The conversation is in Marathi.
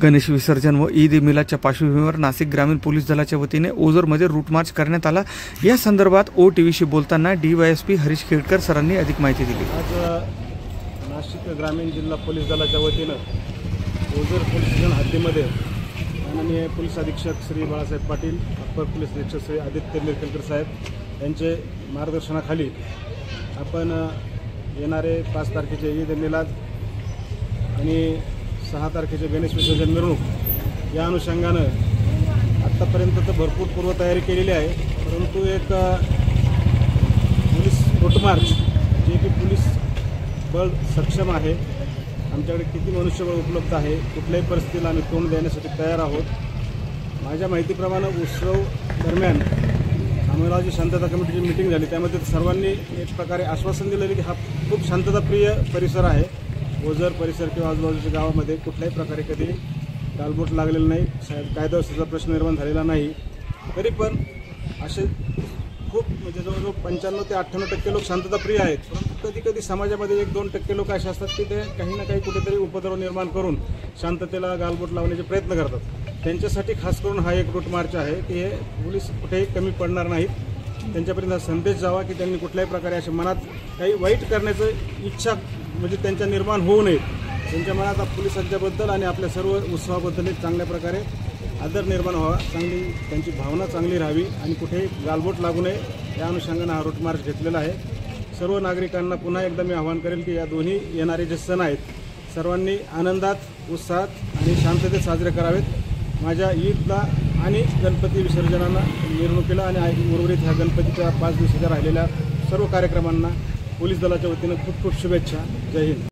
गणेश विसर्जन व ईद ए मिलादच्या पार्श्वभूमीवर नाशिक ग्रामीण पोलीस दलाच्या वतीने ओझरमध्ये रूट मार्च करण्यात आला। या संदर्भात OTVशी बोलताना DYSP हरीश खेडकर सरांनी अधिक माहिती दिली। आज नाशिक ग्रामीण जिल्हा पोलीस दलाच्या वतीने ओझर पोलीस स्टेशन हद्दीमध्ये माननीय पोलीस अधीक्षक श्री बाळासाहेब पाटील, अप्पर पोलीस अधीक्षक श्री आदित्य निरखेलकर साहेब यांचे मार्गदर्शनाखाली आपण येणारे 5 तारखेचे ईद ए मिलाद आणि 6 तारखेचे गणेश विसर्जन मिरवणूक या अनुषंगानं आत्तापर्यंत तर भरपूर पूर्वतयारी केलेली आहे, परंतु एक पोलीस रूट मार्च जे की पोलीस बळ सक्षम आहे, आमच्याकडे किती मनुष्यबळ उपलब्ध आहे, कुठल्याही परिस्थितीला आम्ही तोंड देण्यासाठी तयार आहोत। माझ्या माहितीप्रमाणे उत्सव दरम्यान आम्हाला जी शांतता कमिटीची मीटिंग झाली त्यामध्ये सर्वांनी एक प्रकारे आश्वासन दिलेले की हा खूप शांतताप्रिय परिसर आहे। ओझर परिसर किंवा आजूबाजूच्या गावामध्ये कुठल्याही प्रकारे कधी गालबोट लागलेलं नाही, कायदा व्यवस्थेचा प्रश्न निर्माण झालेला नाही। तरी पण असे खूप म्हणजे जवळजवळ 95 ते 98% लोक शांतताप्रिय आहेत, परंतु कधी कधी समाजामध्ये 1-2% लोक असे असतात की ते काही ना काही कुठेतरी उपद्रव निर्माण करून शांततेला गालबोट लावण्याचे प्रयत्न करतात। त्यांच्यासाठी खास करून हा एक रूट मार्च आहे की हे पोलीस कुठेही कमी पडणार नाहीत। त्यांच्यापर्यंत हा संदेश जावा की त्यांनी कुठल्याही प्रकारे अशा मनात काही वाईट करण्याचं इच्छा म्हणजे त्यांच्या निर्माण होऊ नये। त्यांच्या मनात पोलिसांच्याबद्दल आणि आपल्या सर्व उत्सवाबद्दल एक चांगल्या प्रकारे आदर निर्माण व्हावा, चांगली त्यांची भावना चांगली राहावी आणि कुठेही गालबोट लागू नये या अनुषंगाने हा रूट मार्च घेतलेला आहे। सर्व नागरिकांना पुन्हा एकदा मी आवाहन करेल की या दोन्ही येणारे जे सण आहेत सर्वांनी आनंदात, उत्साहात आणि शांततेत साजरे करावेत। माझ्या ईदला आणि गणपती विसर्जनाला, मिरवणुकीला आणि उर्वरित ह्या गणपतीच्या 5 दिवसाच्या राहिलेल्या सर्व कार्यक्रमांना पोलीस दलाच्या वतीनं खूप खूप शुभेच्छा। जय हिंद।